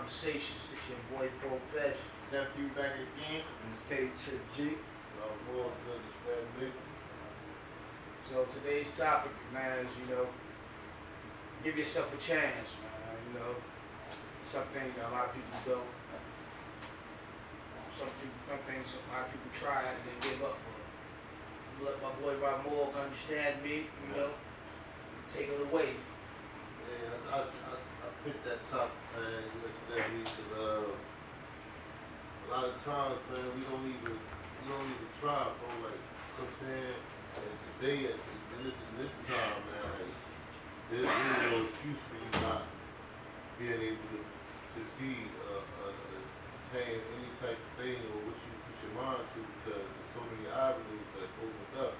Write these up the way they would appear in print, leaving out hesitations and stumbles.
Conversations. It's your boy Pro Pez. Nephew back again. It's Tay Chip G. More good to stand me. So today's topic, man, is give yourself a chance, man. Something a lot of people don't. Some things a lot of people try and then give up. But let my boy Rob Morg understand me, take it away. Yeah, I picked that top, man, yesterday because a lot of times, man, we don't even try, bro. Like, you know what I'm saying? And today, in this time, man, like, there's really no excuse for you not being able to succeed, attain any type of thing or what you put your mind to, because there's so many avenues that's opened up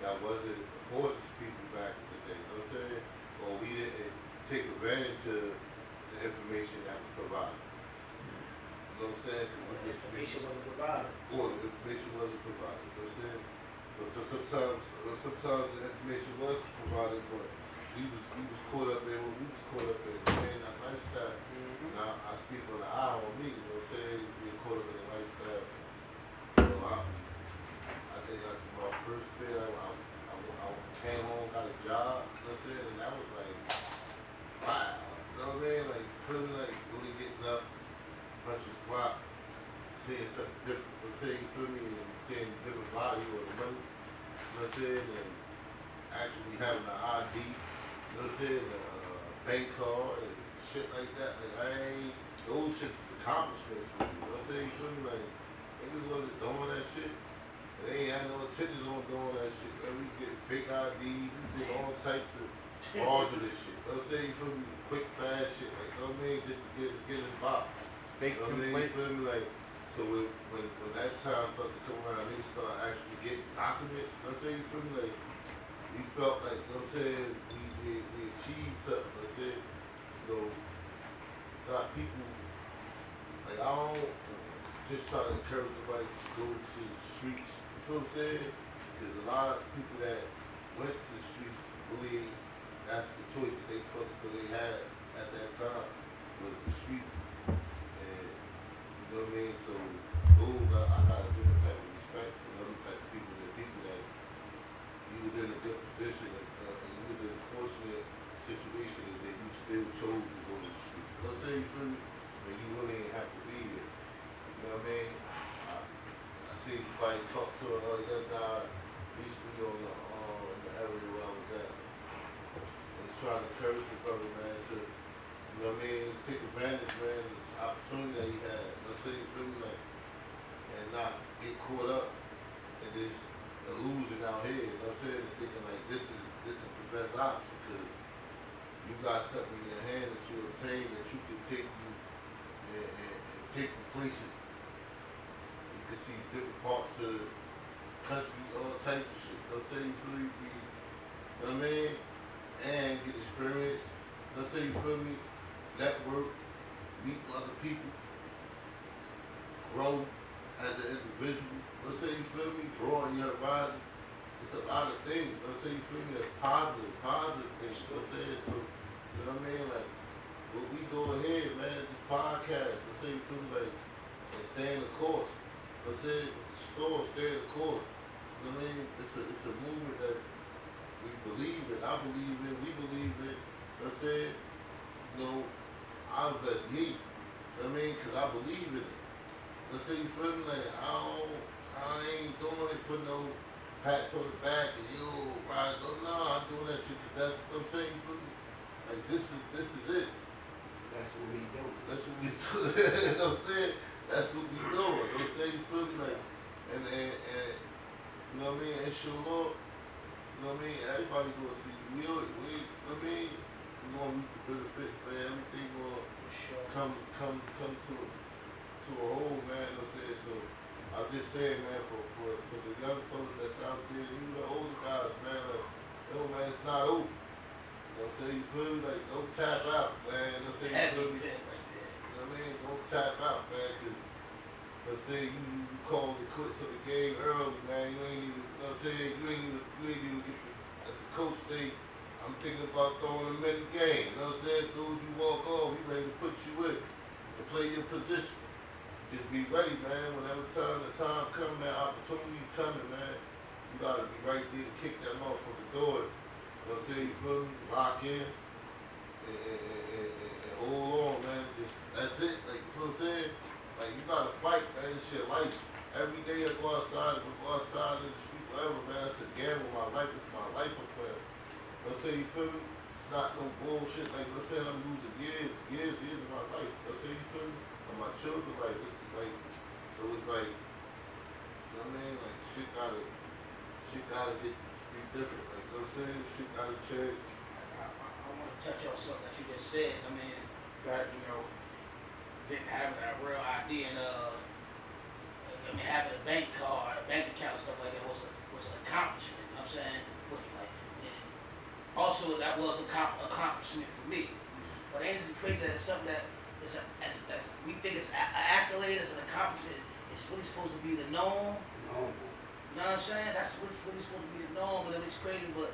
that wasn't afforded to people back in the day. You know what I'm saying? Or we didn't take advantage of the information that was provided. You know what I'm saying? The information wasn't provided. Or the information wasn't provided. You know what I'm saying? But for sometimes the information was provided, but we was caught up in what we was caught up in, man, that lifestyle. Mm-hmm. Now I speak on the eye on me, you know what I'm saying? Being caught up in the lifestyle. I think my first bit, I came home, got a job, you know what I'm saying? And that was like, wow. You know what I mean? Like, feeling like really getting up, punching the clock, seeing something different. Let's say, you feel me? And seeing different value of the money, you know what I'm saying? And actually having an ID, you know what I'm saying? A bank card and shit like that. Like, those shit's accomplishments for me. You know what I'm saying? You feel me? Like, niggas wasn't doing that shit. And they ain't had no intentions on doing that shit. Man, we get fake IDs, we did all types of fraudulent shit. You know what I'm saying? You feel me? Quick, fast shit. Like, you know what I mean? Just to get us by. Fake You know what I mean? You templates. feel me? Like, so when that time started to come around, niggas started actually getting documents. You know what I'm saying? You feel me? Like, we felt like, you know what I'm saying, we achieved something. I said, got people, like, I don't just try to encourage everybody to go to the streets. You feel what I'm saying? Because a lot of people that went to the streets really, that's the choice that they folks really had at that time, was the streets. And, you know what I mean? So, those, I got a different type of respect for them type of people, that you was in a good position, you was in a fortunate situation that you still chose to go to the streets. Let's say you feel me, and you really ain't have to be here. You know what I mean? I seen somebody talk to a young guy recently on the area where I was at. I was trying to encourage the brother, man, to, you know what I mean, take advantage, man, of this opportunity that he had. Let's say you feel me, like, and not get caught up in this illusion out here, you know what I'm saying? Thinking like this is the best option because you got something in your hand that you obtain that you can take you and take you places. You can see different parts of the country, all types of shit. You know what I'm saying? You feel me? You know what I mean? And get experience. Let's say you feel me? Network, meet other people, grow as an individual. Let's say you feel me, broaden your horizons. It's a lot of things. Let's say you feel me, that's positive things. Let's say so, you know what I mean? Like what we doing here, man, this podcast, let's say you feel me, like, and stay in the course. Let's say stay in the course. You know what I mean? It's a movement that we believe in, I believe in, we believe in. Let's say, I invest me. You know what I mean? Because I believe in it. Let's say you feel me, like I ain't doing it for no pat on the back and right? No, I'm doing that shit because that's what I'm saying. You feel me? Like this is it. That's what we do. That's what we do. You know what I'm saying? That's what we doing. You know what I'm saying? You feel me? Like and you know what I mean? It's your Lord. You know what I mean? Everybody gonna see. We you know what I mean? We gonna reap the benefits, man. Everything gonna come to a whole, man. You know what I'm saying? So I'm just saying, man, for the young folks that's out there, even the older guys, man, like, man, it's not over. You know what I'm saying? You feel me? Like, don't tap out, man. You know what I'm saying? You feel me? Right there. You know what I mean? Don't tap out, man, because, let's say you call the quits of the game early, man. You ain't even, you know what I'm saying? You ain't even get the coach say, I'm thinking about throwing him in the game. You know what I'm saying? So as you walk off, he ready to put you in. You and play your position. Just be ready, man. Whenever the time comes, man, opportunities coming, man. You gotta be right there to kick that motherfucker door. You know what I'm saying? You feel me? Lock in and hold on, man. Just that's it. Like you feel what I'm saying? Like you gotta fight, man. This shit life. Every day I go outside, if I go outside in the street, whatever, man, it's a gamble. My life is my life I'm playing. Let's say you feel me? It's not no bullshit. Like let's say I'm losing years of my life. Let's say you feel me? And my children, like it's like, so it's like, you know what I mean? Like shit gotta be different. Like you know what I'm saying? Shit gotta change. I want to touch on something that you just said. I mean, didn't have a real idea and having a bank card, a bank account, and stuff like that was an accomplishment. You know what I'm saying for you, like, and also that was an accomplishment for me. But ain't it crazy that it's something that is as we think it's an accolade, as an accomplishment, it's really supposed to be the norm. No. You know what I'm saying? That's what it's really supposed to be the norm, but it's crazy. But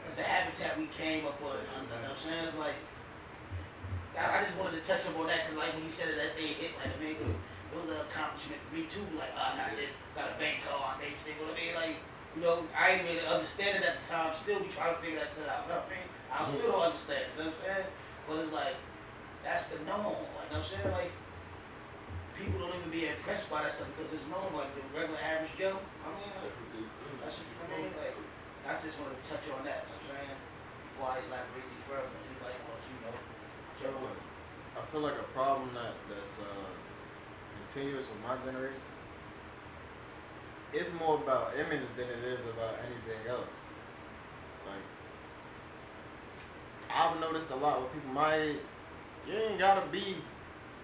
it's the habitat we came up with. You know what I'm saying? It's like I just wanted to touch up on that because, like, when he said that thing hit, like, man, it was an accomplishment for me too. Like, I got this, got a bank card, I made this thing. What I mean, like, you know, I didn't really understand it at the time. Still, we try to figure that shit out. You know what I mean? I still don't understand it. You know what I'm saying? But it's like that's the norm. Like, you know what I'm saying? Like, people don't even be impressed by that stuff because it's normal. Like the regular average Joe. I mean, like, that's what I mean. Like, I just wanted to touch on that. You know what I'm saying? Before I elaborate any further, anybody wants, you know. I feel like a problem that's continuous with my generation. It's more about image than it is about anything else. Like, I've noticed a lot with people my age. You ain't gotta be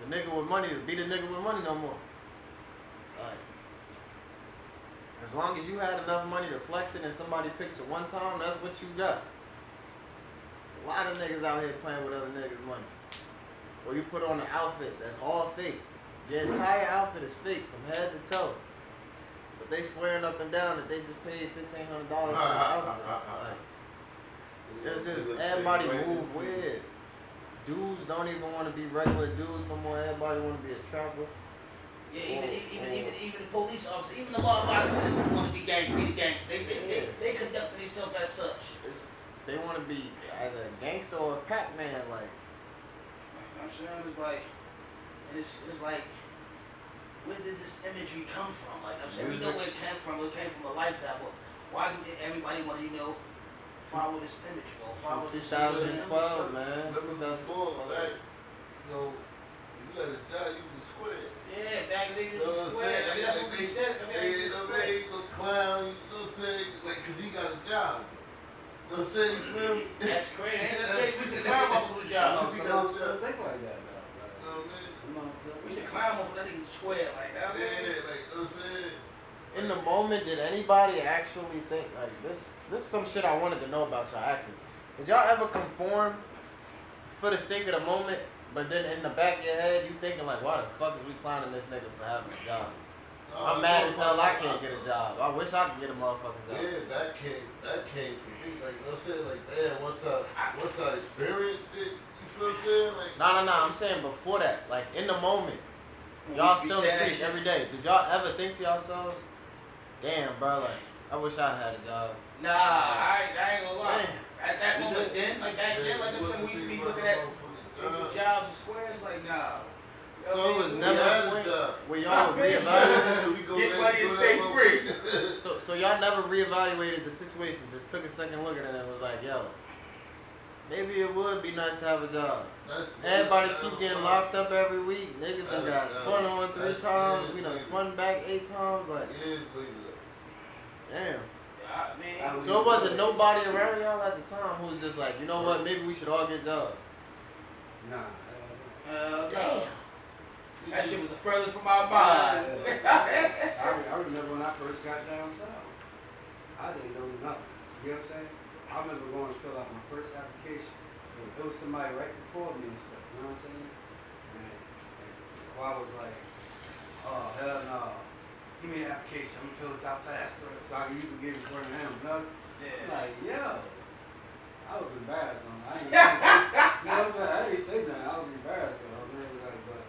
the nigga with money to be the nigga with money no more. Like, as long as you had enough money to flex it in somebody's picture one time, that's what you got. There's a lot of niggas out here playing with other niggas' money. Or you put on an outfit that's all fake. Your entire outfit is fake from head to toe. But they swearing up and down that they just paid $1,500 for this outfit. Like, it's just everybody move weird. Dudes don't even want to be regular dudes no more. Everybody want to be a trapper. Yeah, even the police officers, even the law-abiding citizens want to be gangsters. They conduct themselves as such. They want to be either a gangster or a Pac-Man, like. I'm saying it's like, and it's like, where did this imagery come from? Like I'm saying, we know where it came from. It came from a lifestyle, but why do everybody want to, follow this imagery or follow this? 2012, man. Before that, you got a job, you was a square. Yeah, back then you was a square. I mean, that's what they said. You know what I'm saying? You go clown, you know what I'm saying? Like, cause he got a job. You know what I'm saying? You feel me? That's crazy. That's crazy. We should clown off of the job. Some people think like that, though. You know what I mean? We should clown off of that nigga square like that. Yeah, like, you know what I'm saying? In the moment, did anybody actually think, like, this is some shit I wanted to know about y'all actually. Did y'all ever conform for the sake of the moment, but then in the back of your head, you thinking, like, why the fuck is we clowning this nigga for having a job? I'm mad as hell I can't get a job. I wish I could get a motherfucking job. Yeah, that came from me. Like, you know what I'm saying? Like, damn, once I experienced it, you feel what I'm saying? Like, No, I'm saying before that, like, in the moment, y'all still in the streets every day. Did y'all ever think to yourselves, damn, bro, like, I wish I had a job? Nah, I ain't gonna lie. Man. At that moment then, like back then, like we used to be looking at jobs and squares, like nah. So it was never a point where y'all reevaluated. Get money and stay free. So y'all never reevaluated the situation. Just took a second look at it and was like, yo, maybe it would be nice to have a job. Everybody keep getting locked up every week. Niggas done got spun on 3 times. Spun back 8 times. Like, damn. So it wasn't nobody around y'all at the time who was just like, you know what, maybe we should all get jobs. Nah. Damn. That shit was the furthest from my mind. I remember when I first got down south, I didn't know nothing. You know what I'm saying? I remember going to fill out my first application. There was somebody right before me and stuff. You know what I'm saying? And I was like, oh, hell no. Give me an application. I'm going to fill this out faster so I can usually get it for him. I'm like, yo. I was embarrassed on that. You know what I'm saying? I didn't say nothing. I was embarrassed though. But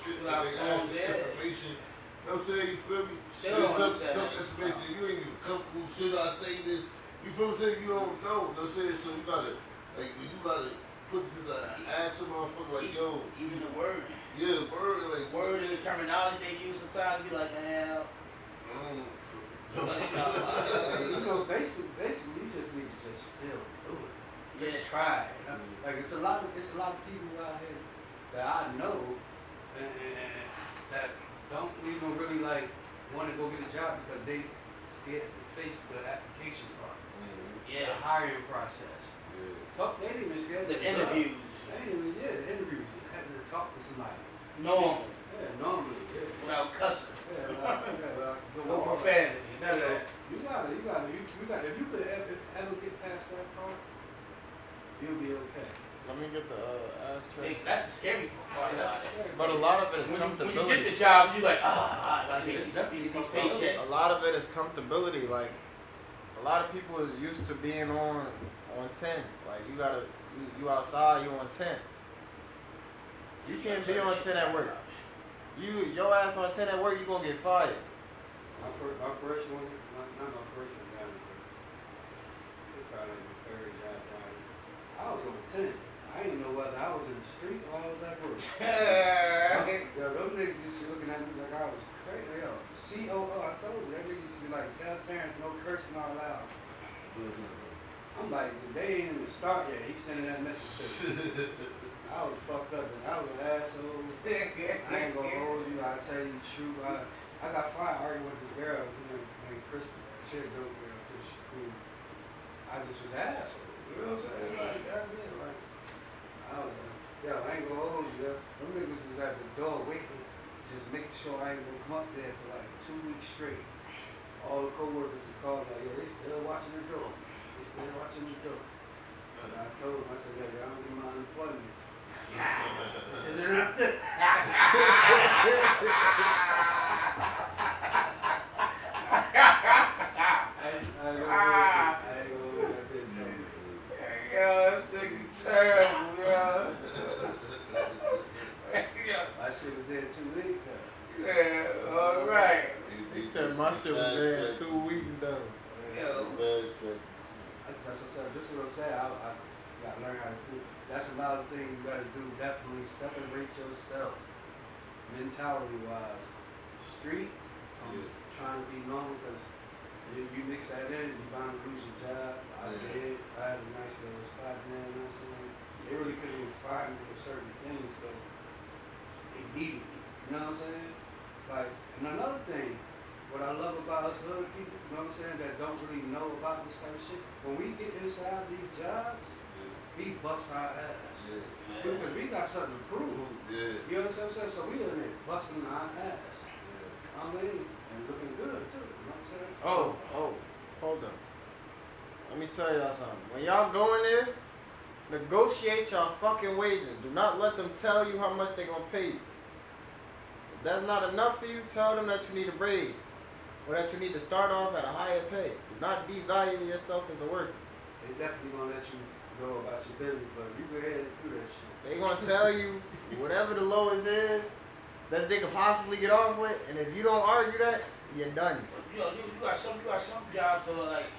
shit. Fill out They forms, ask you yeah. information. You know what I'm saying? You feel me? Still There's don't understand some that shit. information that you ain't even comfortable. Should I say this? You feel what I'm saying? You don't know. You know what I'm saying? So you gotta, like, when you gotta put this as an ask a motherfucker, like, yo. Even the word. Yeah, the word, like, Word and the terminology they use sometimes be like, man. You know, basically, you just need to just still do it. Just try it. Like it's a lot of people out here that I know and that don't even really like want to go get a job because they scared to face the application part, the hiring process. Fuck, they ain't even scared. The interviews. They ain't even the interviews. Having to talk to somebody. Normal. Yeah, normally. Yeah. Without cussing. No No profanity. None of that. You gotta. If you could ever get past that part, you'll be okay. Let me get the ass Hey, check. that's the scary part about it. But a lot of it is When comfortability. you get the job, you like, I gotta get these paychecks. A lot of it is comfortability. Like a lot of people is used to being on 10. Like you outside, you on 10. You can't be on 10 at work. Your ass on 10 at work, you gonna get fired. My first one, not my first one down there, it was probably my third job down there. I was on 10. I didn't know whether I was in the street or I was at work. Yo, those niggas used to be looking at me like I was crazy. Yo, COO, I told you, that nigga used to be like, tell Terrence no cursing out loud. I'm like, the day ain't even start yet. He's sending that message to me. I was fucked up and I was an asshole. I ain't gonna hold you. I'll tell you the truth. I got fired arguing with this girl. She named Kristen. She a dope girl too. She cool. I just was an asshole. You know what I'm saying? Like, that's it. Like, I was like, yo, I ain't gonna hold you. Yo. Them niggas was at the door waiting, just making sure I ain't gonna come up there for like 2 weeks straight. All the co-workers was calling like, yo, they still watching the door. They still watching the door. And I told them, I said, yo, y'all don't give my unemployment. Is it not that? I ain't gonna let that bitch tell me. Yo, this nigga's terrible, yo. My shit was there 2 weeks though. Yeah, alright. He said my shit was there in 2 weeks though. Yo. That's this is what I'm saying. I gotta learn how to do. That's another thing you gotta do. Definitely separate yourself, mentality wise. Street, trying to be normal because you mix that in, you bound to lose your job. I did. I had a nice little spot there. You know what I'm saying? They really couldn't even fire me for certain things because they needed me. You know what I'm saying? Like, and another thing. What I love about us hood people, you know what I'm saying, that don't really know about this type of shit, when we get inside these jobs, we bust our ass. Because we got something to prove. You understand what I'm saying? So we in there busting our ass. I mean, and looking good too. You know what I'm saying? Oh, hold on. Let me tell y'all something. When y'all go in there, negotiate y'all fucking wages. Do not let them tell you how much they gonna pay you. If that's not enough for you, tell them that you need a raise. Or that you need to start off at a higher pay. Do not devalue yourself as a worker. They definitely gonna let you go about your business, but you go ahead and do that shit. They gonna tell you whatever the lowest is that they could possibly get off with, and if you don't argue that, you're done. You got some jobs that are like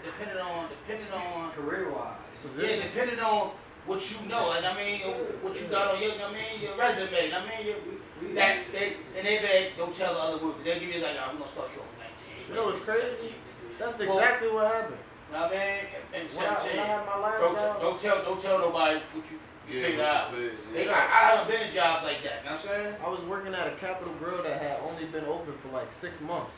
depending on Career wise. yeah, depending on what you know, and I mean what you got on your your resume. I mean they don't tell the other workers. They give you like, we're gonna start you on 19. You know what's crazy? That's exactly what happened. I mean, and When I had my last job, don't tell nobody what you figured out. I haven't been in jobs like that. You know what I'm saying? I was working at a Capital Grill that had only been open for like 6 months.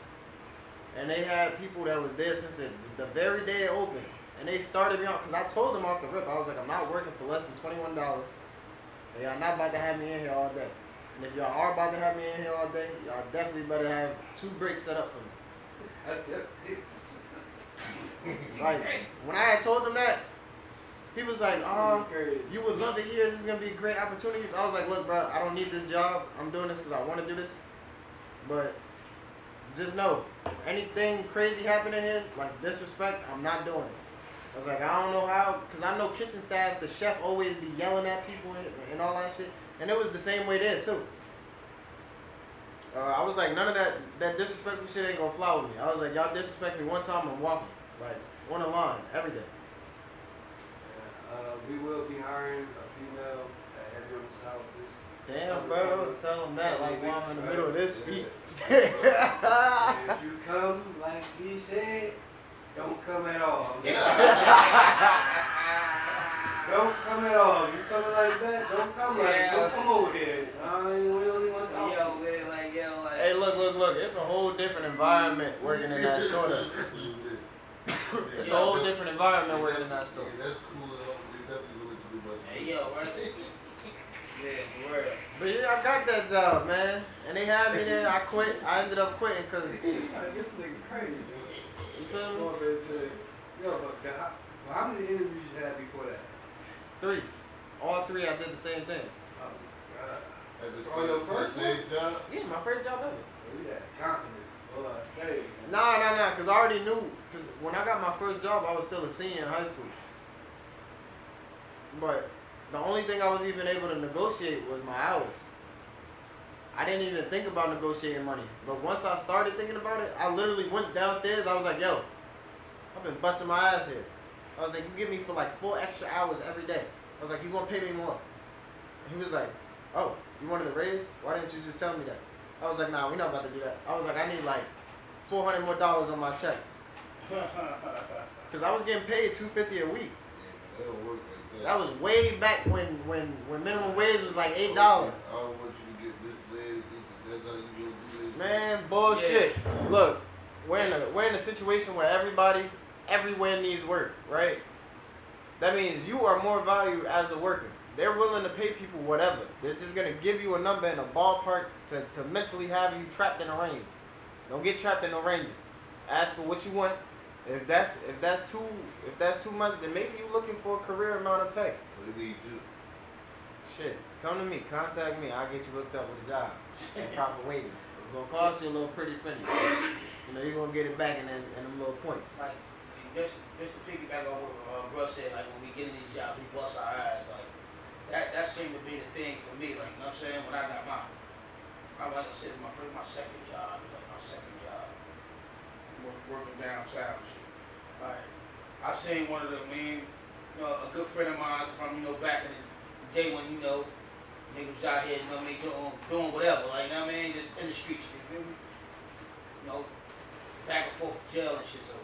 And they had people that was there since the very day it opened. And they started me out, because I told them off the rip, I was like, I'm not working for less than $21. And y'all not about to have me in here all day. And if y'all are about to have me in here all day, y'all definitely better have 2 breaks set up for me. Like, when I had told them that, he was like, oh, you would love it here. This is going to be great opportunities. I was like, look, bro, I don't need this job. I'm doing this because I want to do this. But just know, anything crazy happening here, like disrespect, I'm not doing it. I was like, I don't know how, because I know kitchen staff, the chef always be yelling at people and all that shit. And it was the same way there too. I was like, none of that disrespectful shit ain't gonna fly with me. I was like, y'all disrespect me one time, I'm walking. Like, on the line, every day. We will be hiring a female heavy on the houses. Damn, bro, don't tell them that like while I'm in the middle of this speech. If you come like he said, don't come at all. Don't come at all. You coming like that? Don't come don't come over here. We only want to talk. Hey, look. It's a whole different environment working in that store. Though. It's a whole different environment working in that store. Yeah, that's cool. They definitely willing to do much. Hey, yo, right there. Yeah, for real. But yeah, I got that job, man. And they had me there. I quit. I ended up quitting because, This nigga crazy. you feel me? Go up and say, yo, but how many interviews you had before that? 3. All 3, I did the same thing. Oh, God. At the Oh, your first same job? Yeah, my first job ever. We had confidence. Hey. Nah, because I already knew. Because when I got my first job, I was still a senior in high school. But the only thing I was even able to negotiate was my hours. I didn't even think about negotiating money. But once I started thinking about it, I literally went downstairs. I was like, yo, I've been busting my ass here. I was like, you give me for like 4 extra hours every day. I was like, you gonna pay me more? And he was like, oh, you wanted a raise? Why didn't you just tell me that? I was like, nah, we're not about to do that. I was like, I need like $400 more on my check. Because I was getting paid $250 a week. Yeah, that don't work like that. That was way back when minimum wage was like $8. I don't want you to get misled. That's how you gonna do this. Man, bullshit. Yeah. Look, we're in a situation where everybody everywhere needs work, right? That means you are more valued as a worker. They're willing to pay people whatever. They're just gonna give you a number in a ballpark to mentally have you trapped in a range. Don't get trapped in no ranges. Ask for what you want. If that's too much, then maybe you're looking for a career amount of pay. So they need you. Shit, come to me, contact me. I'll get you hooked up with a job and proper wages. It's gonna cost you a little pretty penny. You know, you're gonna get it back in them little points. Like, just to piggyback on what Russ said, like when we get in these jobs, we bust our eyes. Like that seemed to be the thing for me. Like, you know what I'm saying? When I got like I said, my second job. It was like my second job. Working downtown and shit. Like, I seen one of the a good friend of mine from, back in the day when, niggas was out here, doing whatever, like, just in the streets, you feel me? Back and forth to jail and shit, so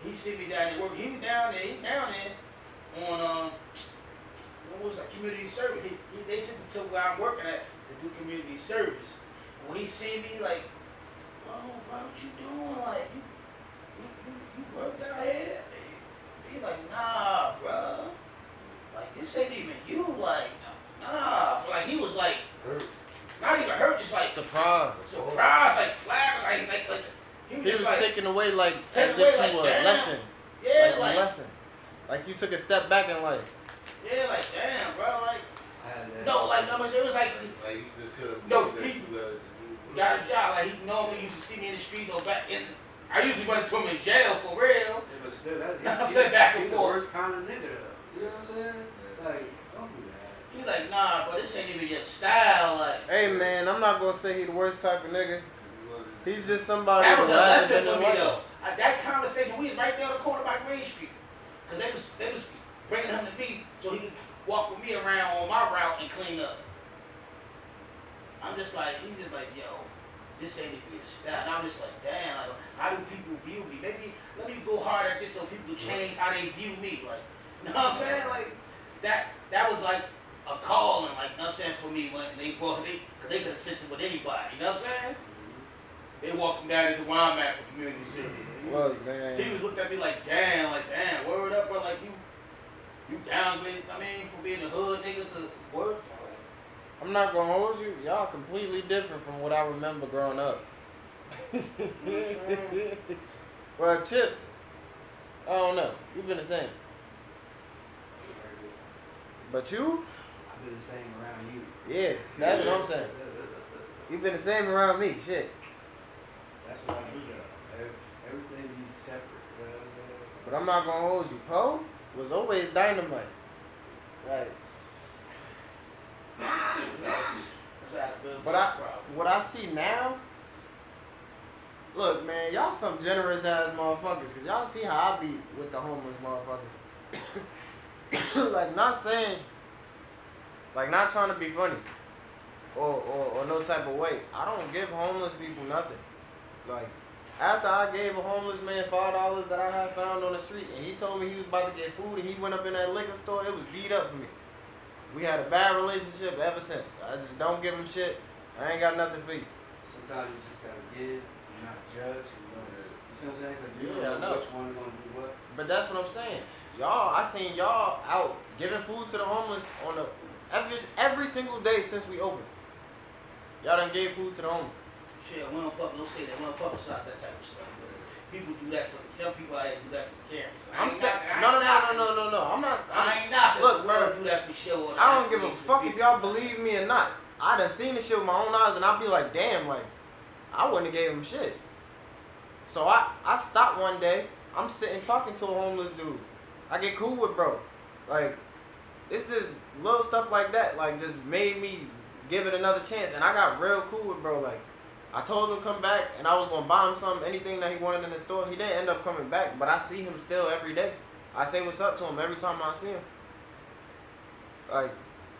he see me down there working. He was down there on, what was that, community service. They sent him to where I'm working at to do community service. And when he see me, like, oh, bro, what you doing? Like, you work down here? He like, nah, bro. Like, this ain't even you. Like, nah. Like, he was like, not even hurt, just like surprised, like flattering, like. He was like, taken away like as away, if like, he was a damn. lesson. Yeah, like a lesson. Like you took a step back in life. Yeah, like damn, bro. Like, no, it was like he just couldn't. No, he got a job. Like he normally used to see me in the streets or back in. I usually went to him in jail for real. Yeah, but still, I'm saying back and the forth. worst kind of nigga though. You know what I'm saying? Like, don't do that. He like, nah, but this ain't even your style. Like, hey man, I'm not gonna say he the worst type of nigga. He's just somebody that was a hasn't lesson been for me in life. though. That conversation, we was right there on the corner by Green Street, cause they was bringing him to me so he could walk with me around on my route and clean up. I'm just like, he's just like, yo, this ain't even your style. And I'm just like, damn, like, how do people view me? Maybe let me go hard at this so people change how they view me. Like, you know what I'm saying? Like, that was like a calling, like, you know what I'm saying, for me when they brought cause they could have sent it with anybody, you know what I'm saying? They walked him down into where I'm at for community service. Look, man. He was looking at me like, damn, word up, bro, like you downgrade, for being a hood nigga to work. I'm not gonna hold you. Y'all completely different from what I remember growing up. Well, Chip, I don't know. You've been the same. But you? I've been the same around you. Yeah, that's what I'm saying. You've been the same around me. Shit. That's what I do though. Everything be separate. You know what I'm saying? But I'm not gonna hold you. Poe was always dynamite. Like, So I had to build But trust problem. what I see now, look, man, y'all some generous ass motherfuckers, cause y'all see how I be with the homeless motherfuckers. Like, not saying, like, not trying to be funny, or no type of way. I don't give homeless people nothing. Like, after I gave a homeless man $5 that I had found on the street, and he told me he was about to get food, and he went up in that liquor store, it was beat up for me. We had a bad relationship ever since. I just don't give him shit. I ain't got nothing for you. Sometimes you just gotta give and not judge. You know what I'm saying? Because you Yeah, don't I know. know which one gonna do what. But that's what I'm saying. Y'all, I seen y'all out giving food to the homeless on the every single day since we opened. Y'all done gave food to the homeless. Shit, we don't say that. We don't publicize that type of stuff. But people do that for. Tell people I do that for the cameras. I'm saying no. I'm not. I ain't knocking. Look, Bro, bro. do that for show. I don't give a fuck if y'all believe me or not. I done seen this shit with my own eyes, and I'll be like, damn, like, I wouldn't have gave him shit. So I stopped one day. I'm sitting talking to a homeless dude. I get cool with bro. Like, it's just little stuff like that. Like, just made me give it another chance. And I got real cool with bro. Like, I told him to come back, and I was gonna buy him something, anything that he wanted in the store. He didn't end up coming back, but I see him still every day. I say what's up to him every time I see him. Like,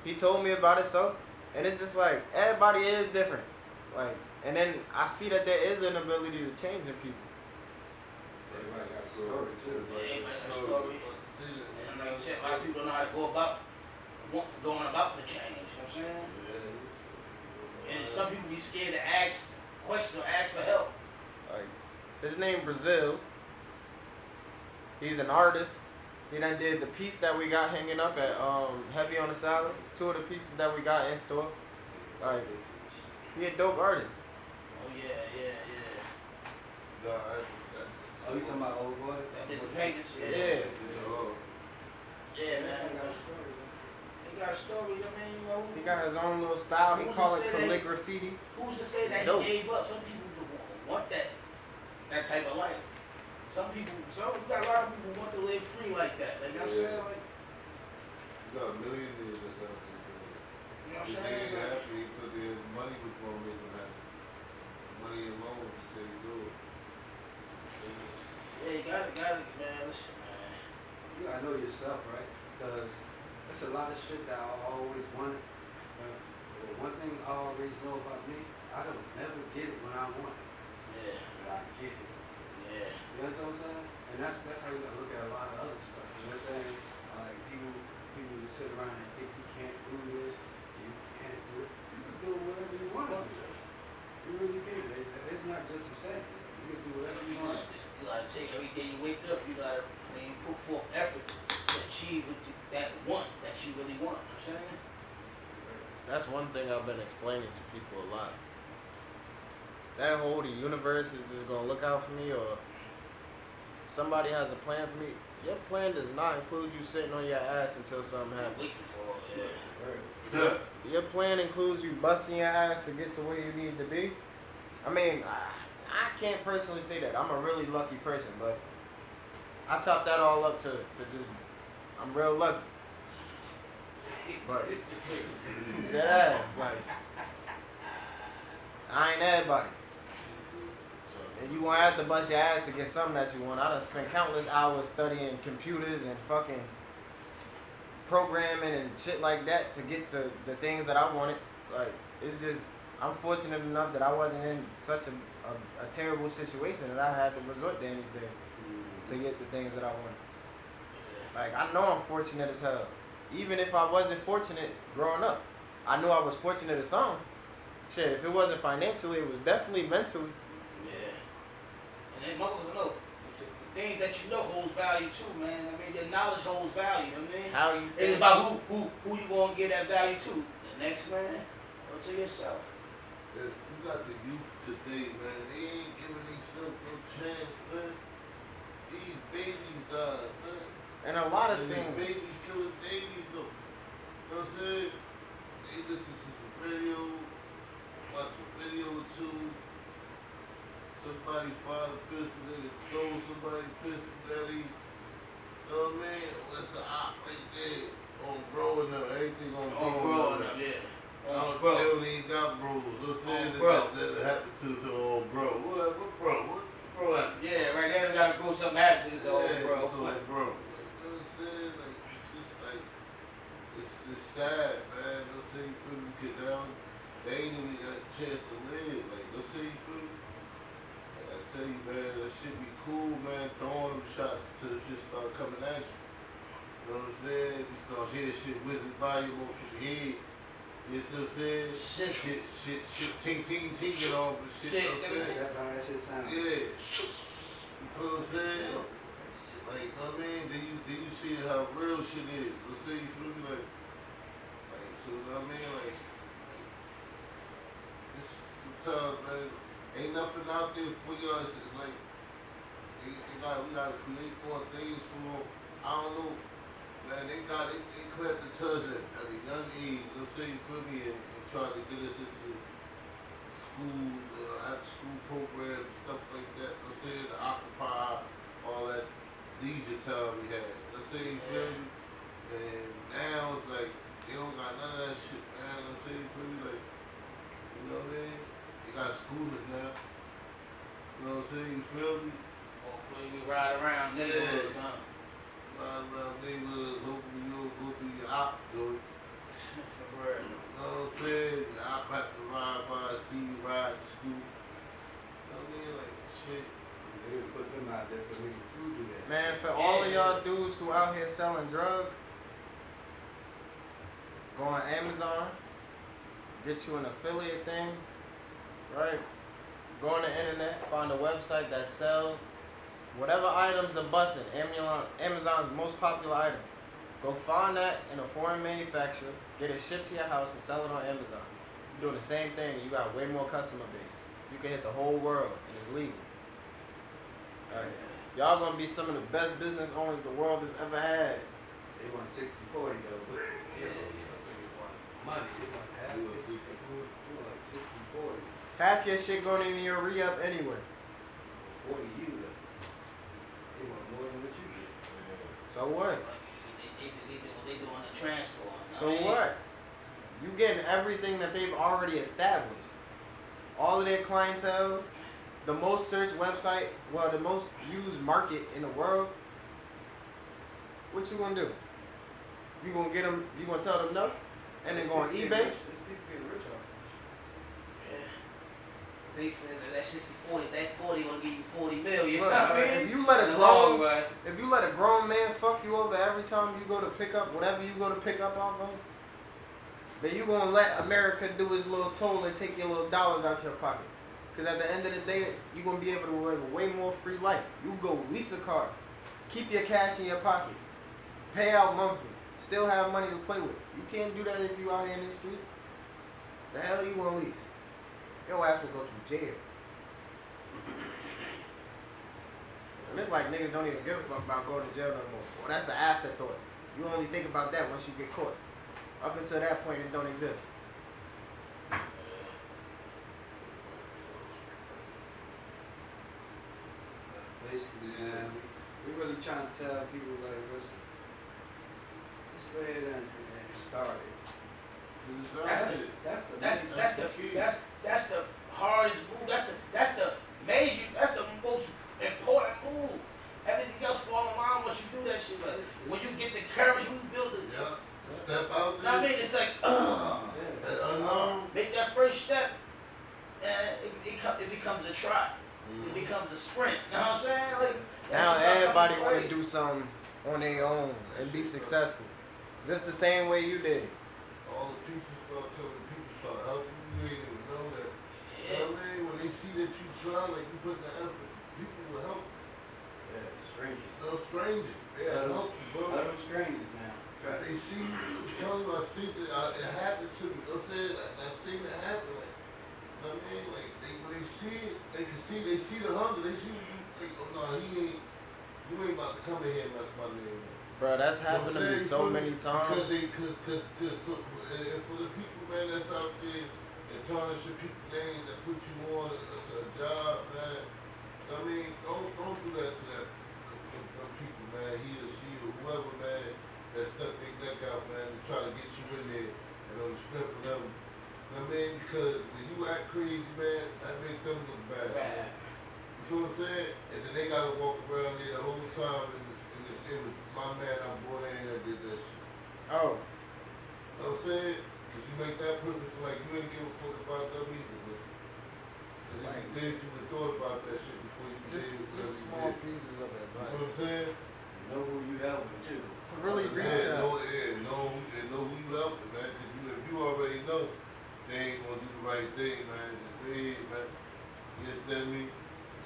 he told me about it, so, and it's just like, everybody is different. Like, and then I see that there is an ability to change in people. Everybody got a story too. Everybody got a story. And like I said, a lot of people don't know how to go about going about the change. You know what I'm saying? And some people be scared to ask questions or ask for help. Like, his name Brazil. He's an artist. He done did the piece that we got hanging up at Heavy on the Salads. 2 of the pieces that we got in store. Like, he a dope artist. Oh yeah. No, Oh, you talking about old boy? That did the paintings. Yeah. Yeah, man. Got a story, man. He got a story, I mean, you know. He got his own little style. He Who's call to it say calligraphy. Who's to say that Dope. he gave up? Some people want that type of life. We got a lot of people who want to live free like that. Like, you know what I'm saying? Like, you got millionaires or something. you know what I'm If saying? they It's like, happy because their money was going to make them happy. Money alone, he said he do it. yeah, you gotta, man. Listen, man. You gotta know yourself, right? Because there's a lot of shit that I always wanted. But one thing I always know about me, I don't never get it when I want it. Yeah, But I get it. yeah. You understand what I'm saying? And that's how you gotta look at a lot of other stuff. You know what I'm saying? Like people just sit around and think you can't do this, and you can't do it. You can do whatever you want to do. You really can. It's not just a saying. You can do whatever you want. You gotta take every day you wake up. You gotta put forth effort to achieve that you really want. You know what I'm saying? That's one thing I've been explaining to people a lot. That whole the universe is just gonna look out for me, or somebody has a plan for me. Your plan does not include you sitting on your ass until something happens. Waiting for it. Yeah. Your plan includes you busting your ass to get to where you need to be. I mean, I can't personally say that. I'm a really lucky person, but I top that all up to just, I'm real lucky. But yeah, it's like, I ain't everybody. And you won't have to bust your ass to get something that you want. I done spent countless hours studying computers and fucking programming and shit like that to get to the things that I wanted. Like, it's just, I'm fortunate enough that I wasn't in such a terrible situation that I had to resort to anything to get the things that I wanted. Like, I know I'm fortunate as hell. Even if I wasn't fortunate growing up, I knew I was fortunate at some. Shit, if it wasn't financially, it was definitely mentally. Yeah. And then motherfuckers know the things that you know holds value too, man. I mean, your knowledge holds value. You know what I mean? How you It's think about who you gonna give that value to. The next man or to yourself. You got the youth today, man. They ain't giving themselves no chance, man. These babies die, man. and a lot of And these things. babies killing babies, though. You know what I'm saying? They listen to some radio, watch a video or two. Somebody fired a pistol, they stole somebody's pistol, daddy. You know what I mean? What's the op right there? On bro and them, everything on Oh, bro bro, and them. yeah. Bro. They don't even got bros. What's saying Bro. that happened to the old bro? What bro? What bro happened? Yeah, right there, we gotta go something happen to this old bro. So bro, like, you know what I'm saying? Like, it's just like, it's sad, man. Let's say you feel me, because they ain't even got a chance to live. Like, let's say you feel me. Like, I tell you, man, that shit be cool, man. Throwing them shots until the shit start coming at you. You know what I'm saying? You start hearing shit whizzing by you over your head. You see what I'm saying? Shit, ting, and all, but shit, you know what I'm saying? That's how that shit sounds. Yeah. You feel what I'm saying? Like, you know what I mean? Do you see how real shit is? Let's say you feel me, like, so, you know what I mean? Like, just sometimes, man, ain't nothing out there for y'all. It's like, we gotta create more things for them. I don't know, man, they clamped the touch at a young age, let's say you feel me, and tried to get us into schools, after school programs, stuff like that. Let's say the Occupy, all that leisure time we had. Let's say you feel me, and now it's like they don't got none of that shit, man. Let's say you feel me, like, you know what I mean? They got scooters now. You know what I'm saying? You feel me? Hopefully we ride around neighborhoods, huh? Ride around neighborhoods, hopefully you'll go be your op, Joey. For real. You know what I'm saying? Your op have to ride by, see you ride to school. You know what I mean? Like, shit. They would put them out there for niggas to do that. Man, for all of y'all dudes who out here selling drugs, go on Amazon, get you an affiliate thing, right? Go on the internet, find a website that sells whatever items are busting, Amazon's most popular item. Go find that in a foreign manufacturer, get it shipped to your house and sell it on Amazon. You're doing the same thing and you got way more customer base. You can hit the whole world and it's legal. Alright. Y'all gonna be some of the best business owners the world has ever had. They want 60-40 though. They want money. They want half. They want like 60-40. Half your shit going into your re-up anyway. 40 you though. They want more than what you get. So what? They doing the transport. So what? You getting everything that they've already established. All of their clientele, the most searched website, well, the most used market in the world. What you gonna do? You gonna get them? You gonna tell them no? And then go on eBay? There's people getting rich off Yeah. They said that 60-40, that 40 gonna give you 40 million. You know Look, what I man, mean? if you let a In the long grown, run. if you let a grown man fuck you over every time you go to pick up whatever you go to pick up off of him, then you gonna let America do his little toll and take your little dollars out your pocket. Cause at the end of the day, you gonna be able to live a way more free life. You go lease a car, keep your cash in your pocket, pay out monthly, still have money to play with. You can't do that if you out here in the street. The hell you gonna lease? Your ass will go to jail. And it's like niggas don't even give a fuck about going to jail no more. Well, that's an afterthought. You only think about that once you get caught. Up until that point, it don't exist. basically, man, we really trying to tell people, like, listen, just go ahead and start it. That's the hardest move. That's the major. That's the most important move. Everything else fall in line once you do that shit. Like, when you get the courage, you build it. Yeah. Step out there. I mean, it's like, make that first step, and it becomes a trot. It becomes a sprint. You know what I'm saying? Like, now everybody want to do something on their own and be successful, just the same way you did. All the pieces start coming, people start helping you. You ain't even know that. You know what I mean? When they see that you try, like you put the effort, people will help. Yeah, strangers. No strangers. Yeah, help you, bro. Let them strangers now. They see you. I'm telling you, I see that it happened to me. You know what I'm saying? I seen it happen. Like, you know what I mean? Like, when they see it, they see the hunger. They see you. Like, oh no, you ain't about to come in here and mess my name up. Bro, that's happened to me so many times. Because for the people, man, that's out there and tarnish your people's name that put you on a job, man. I mean, don't do that to them people, man. He or she or whoever, man, that stuck their neck out, man, to try to get you in there and on the strength of them because when you act crazy, man, that make them look bad. Man. You feel what I'm saying? And then they gotta walk around there the whole time, and it was my man I brought in that did that shit. Oh. You know what I'm saying? Because you make that person feel like you ain't give a fuck about them either. Because if you did, you would have thought about that shit before you did. Just small pieces of advice. You know what I'm saying? Know who you helping too. To really read yeah, that. know who you helping, man. Because if you already know they ain't gonna do the right thing, man. Just read, man. You understand me?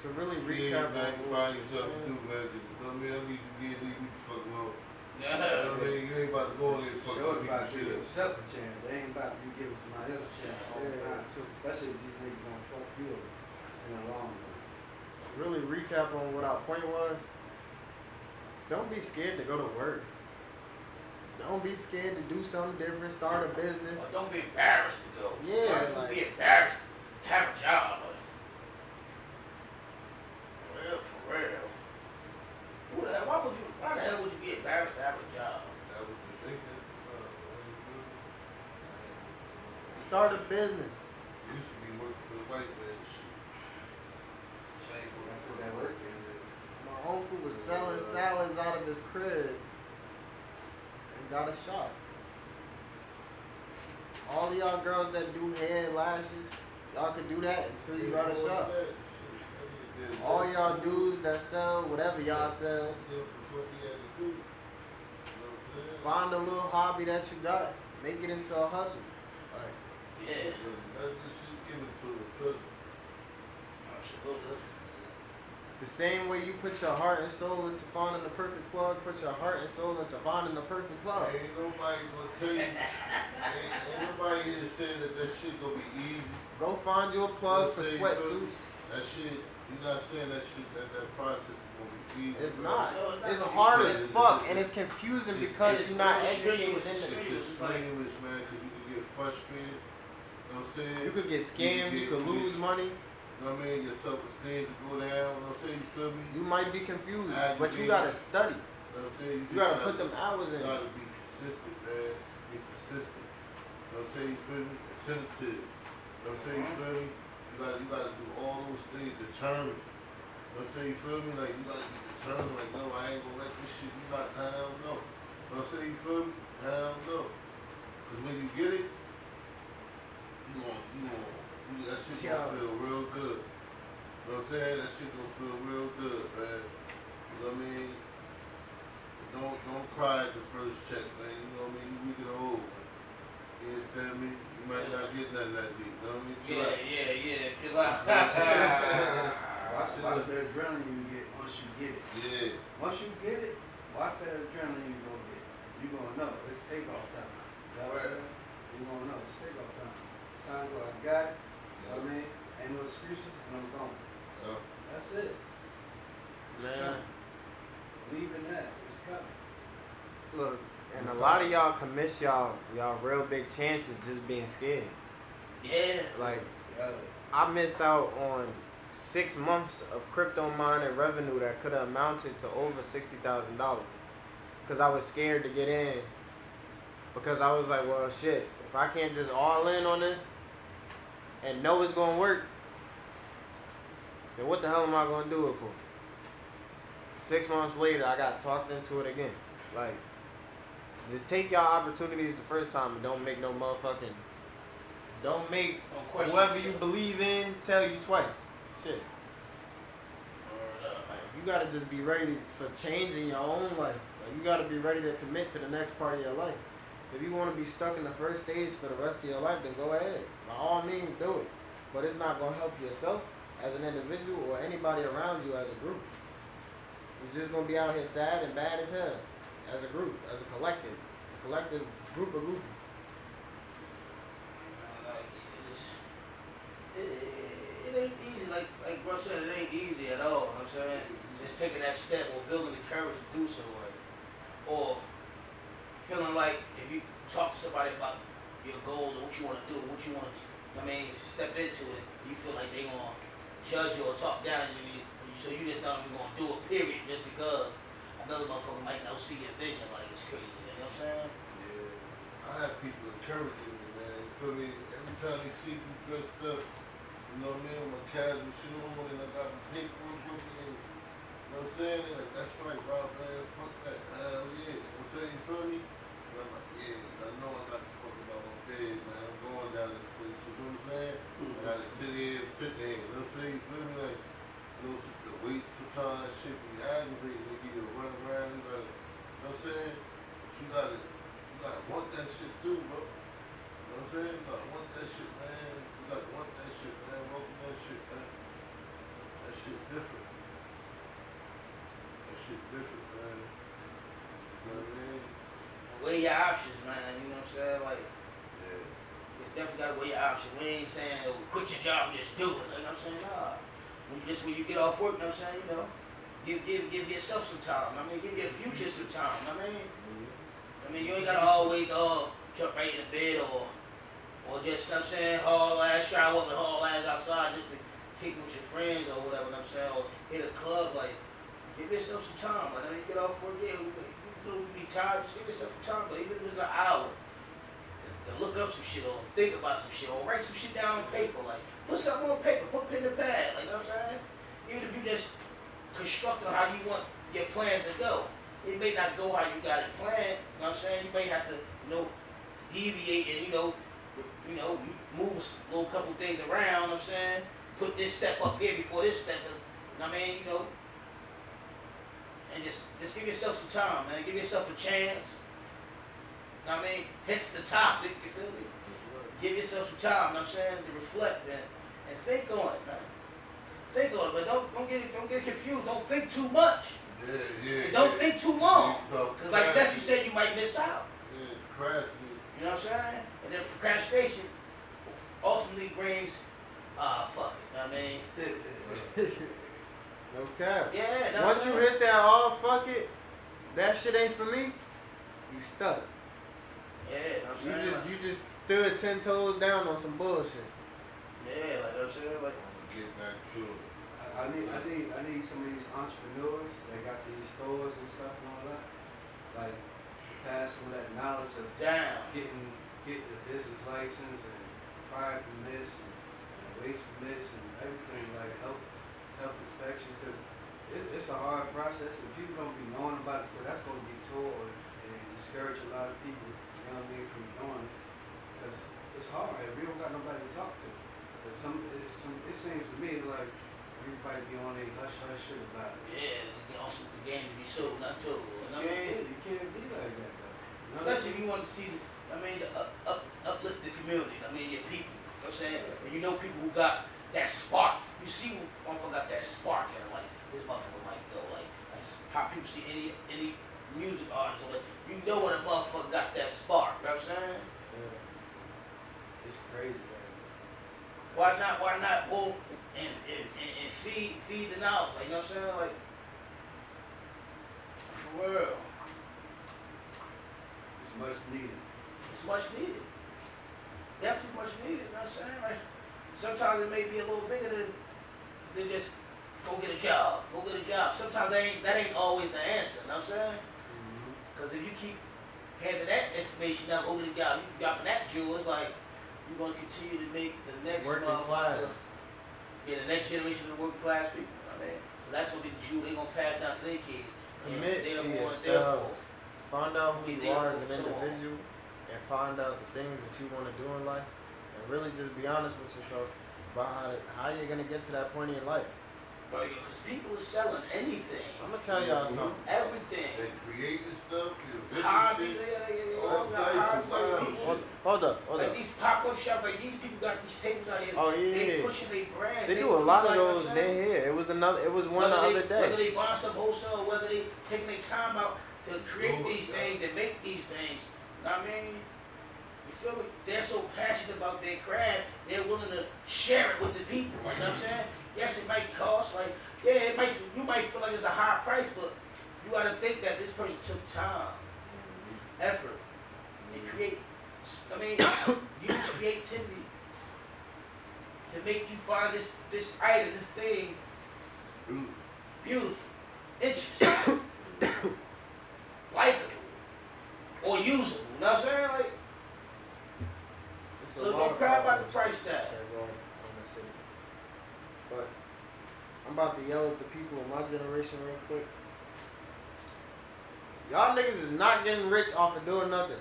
To really Yeah, recap, man. Find yourself to do, man. Because you know what I mean? I need you to leave you the fuck alone. You know what I mean? You ain't about to go in there and fuck Sure, with it's about to shit. give yourself a chance. They ain't about you giving somebody else a chance all the time. Especially if these niggas gonna fuck you up in the long run. To really recap on what our point was, don't be scared to go to work. Don't be scared to do something different, start a business. Or don't be embarrassed to go. Yeah, Don't like, be embarrassed to have a job. For real. Why the hell would you be embarrassed to have a job? That was the thing. start a business. Used to be working for the white man and shit. That's what that work is. My uncle was selling salads out of his crib and got a shop. All of y'all girls that do hair, lashes, y'all can do that until you got a shop. All y'all dudes that sell whatever y'all sell, find a little hobby that you got, make it into a hustle. Like, Yeah. the same way you put your heart and soul into finding the perfect plug, put your heart and soul into finding the perfect plug. Ain't nobody gonna tell you. ain't nobody here saying that shit gonna be easy. Go find you a plug for Say, sweatsuits. That shit, you're not saying that shit, that process is gonna be easy. It's bro. not. No, It's not hard easy. as fuck, and it's confusing because it's you're not real educated in strenuous. the It's strenuous, man, because you can get frustrated. You know what I'm saying? You could get scammed, you could lose money. You know what I mean? Your self-esteem could go down. You know what I'm saying? You feel me? You might be confused, Aggravated. but you gotta study. You know what I'm saying? You gotta put them hours in. You gotta be consistent, man. Be consistent. You know what I'm saying? You feel me? Attentive. You know what I'm saying? You feel me? You gotta do all those things. Determined. You know what I'm saying? You feel me? Like, you gotta be determined. Like, no, I ain't gonna let this shit. You not, hell no. You know what I'm saying? You feel me? Hell no. Because when you get it, that shit gonna feel real good. You know what I'm saying? That shit gonna feel real good, man. You know what I mean? Don't cry at the first check, man. You know what I mean? You get old, man. You understand me? You might not get nothing that deep. You know what I mean? Chill out. Yeah. Chill out. Watch the adrenaline you get once you get it. Yeah. Once you get it, watch that adrenaline you gonna get. You gonna know it's takeoff time. You know what I'm saying? You gonna know it's takeoff time. It's time to go. I got it. You know what I mean? Ain't no excuses, and I'm going. Yeah. That's it. It's Man. coming. Believe in that. It's coming. Look, and a lot of y'all can miss y'all real big chances just being scared. Yeah. Like, Yeah. I missed out on 6 months of crypto mining revenue that could have amounted to over $60,000 because I was scared to get in, because I was like, well, shit, if I can't just all in on this and know it's gonna work, then what the hell am I gonna do it for? 6 months later, I got talked into it again. Like, just take y'all opportunities the first time and don't make no motherfucking, don't make Don't question whoever you yourself. believe in tell you twice. Shit. Word up, man. You gotta just be ready for changing your own life. Like, you gotta be ready to commit to the next part of your life. If you want to be stuck in the first stage for the rest of your life, then go ahead. By all means, do it. But it's not gonna help yourself as an individual or anybody around you as a group. You're just gonna be out here sad and bad as hell as a group, as a collective group of goofies. It ain't easy, like bro said, it ain't easy at all, you know what I'm saying? Just taking that step or building the courage to do so, right? Or feeling like if you talk to somebody about your goals or what you want to do, what you want to, step into it, you feel like they gonna judge you or talk down on you, so you just not even gonna do it, period, just because another motherfucker might not see your vision, like it's crazy, you know what I'm saying? Yeah. I have people encouraging me, man. You feel me? Every time they see me dressed up, you know what I mean, with my casual shit on, and I got my paperwork with me, and, you know what I'm saying? They're like, that's right, Rob, man, fuck that, hell yeah. You know what I'm saying, you feel me? And I'm like, yeah, 'cause I know I got to fuck about my bed, man. I'm going down this place, you feel what I'm saying? I gotta sit here, sit there, you know what I'm saying? You feel me? Like, you know, the weight sometimes that shit be aggravating, nigga. You run around, you gotta, you know what I'm saying? But you gotta want that shit too, bro. You know what I'm saying? You gotta want that shit, man. You gotta want that shit, man. Welcome that shit, man. That shit different. That shit different, man. You know what I mean? Weigh your options, man. You know what I'm saying? Like, Yeah. you definitely gotta weigh your options. We ain't saying, oh, quit your job and just do it. You know what I'm saying? Nah. When you get off work, you know what I'm saying? You know, give yourself some time. I mean, give your future some time. I mean, you ain't gotta always jump right in the bed or just, you know what I'm saying, haul ass, shower up and haul ass outside just to kick it with your friends or whatever, you know what I'm saying, or hit a club. Like, give yourself some time. Like, when you get off work, yeah, you be tired, just give yourself some time. But even if it's an hour, to look up some shit or think about some shit or write some shit down on paper. Like, put something on paper, put pen to pad. Like, you know what I'm saying? Even if you just constructing how you want your plans to go. It may not go how you got it planned, you know what I'm saying? You may have to, you know, deviate and, you know, move a little couple things around, you know what I'm saying? Put this step up here before this step, you know what I mean? You know, and just give yourself some time, man. Give yourself a chance. You know what I mean? Hence the topic, you feel me? Give yourself some time, you know what I'm saying, to reflect and think on it, man. Think on it, but don't get confused. Don't think too much. Yeah. And don't think too long. Because Because like Nephew said, you might miss out. Yeah, procrastinate. You know what I'm saying? And then procrastination ultimately brings, fuck it, you know what I mean? No cap. Yeah, that's Once you hit that fuck it, that shit ain't for me, you stuck. Yeah, you know what I'm saying? You just stood 10 toes down on some bullshit. Yeah, like I'm saying, like Get back to it. I need some of these entrepreneurs that got these stores and stuff and all that. Like, to pass some of that knowledge of down. getting the business license and fire permits and waste permits and everything, like health inspections, because it's a hard process and people don't be knowing about it, so that's going to detour and discourage a lot of people, you know what I mean, from doing it, because it's hard. We don't got nobody to talk to. But it seems to me like everybody be on a hush shit about it. Yeah, and also the game to be sold, not told. You know what I mean? You can't be like that, though. You know Especially if you want to see, the uplift the community. I mean, your people. You know what I'm saying? And you know people who got that spark. You see who motherfucker got that spark in them. Like, this motherfucker might go. Like how people see any music artist. Or like, you know when a motherfucker got that spark. You know what I'm saying? Yeah. It's crazy, man. Why not pull and feed the knowledge? Like, you know what I'm saying? Like, for real. It's much needed. It's much needed. Definitely much needed, you know what I'm saying? Like, sometimes it may be a little bigger than just go get a job. Sometimes that ain't always the answer, you know what I'm saying? Because if you keep handing that information out, go get a job, you dropping that jewel, it's like you're going to continue to make the next Working motherfucker, class. the next generation of working class people, you know what I mean? So that's what the jewel they're going to pass down to their kids. Commit to Therefore, yourself. Find out who We you are as therefore an so on. individual and find out the things that you want to do in life and really just be honest with yourself about how you're going to get to that point in your life. Because people are selling anything, I'm going to tell y'all something. everything. They creating stuff, they Hobby, shit. all types of wild people. Hold up. Like these pop-up shops, like these people got these tables out here. Oh, yeah. They pushing their brands. They do a lot of like, those. you know what I'm They saying? here. It was one the other day. Whether they buy stuff wholesale, or whether they taking their time out to create Oh, these yeah. things and make these things. You know what I mean? You feel me? They're so passionate about their craft, they're willing to share it with the people. Like, you know what I'm saying? Yes, it might cost, like, yeah, you might feel like it's a high price, but you gotta think that this person took time, effort, and use creativity to make you find this item, this thing beautiful, interesting, likable, or usable. You know what I'm saying? Like, It's a so about to yell at the people in my generation real quick. Y'all niggas is not getting rich off of doing nothing.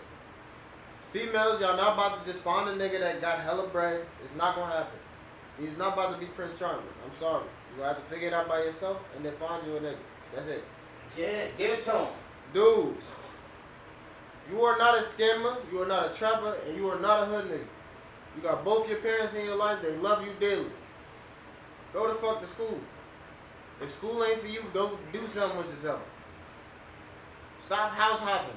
Females, y'all not about to just find a nigga that got hella bread. It's not gonna happen. He's not about to be Prince Charming. I'm sorry. You gonna have to figure it out by yourself and then find you a nigga. That's it. Yeah, give it to him. Dudes, you are not a scammer, you are not a trapper, and you are not a hood nigga. You got both your parents in your life, they love you daily. Go the fuck to school. If school ain't for you, go do something with yourself. Stop house hopping.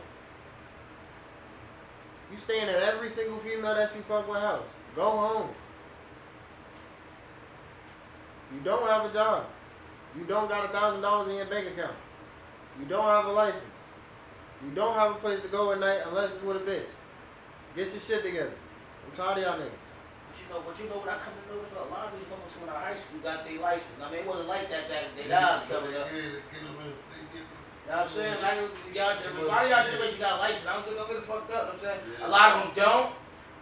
You staying at every single female that you fuck with house. Go home. You don't have a job. You don't got $1,000 in your bank account. You don't have a license. You don't have a place to go at night unless it's with a bitch. Get your shit together. I'm tired of y'all niggas. But you know what I come to know? A lot of these motherfuckers coming out of high school got their license. I mean, it wasn't like that back in the day. Now it's coming up. You know what I'm saying? Like, y'all generation, a lot of y'all generation got license. I don't think I'm getting fucked up. You know what I'm saying? A lot of them don't.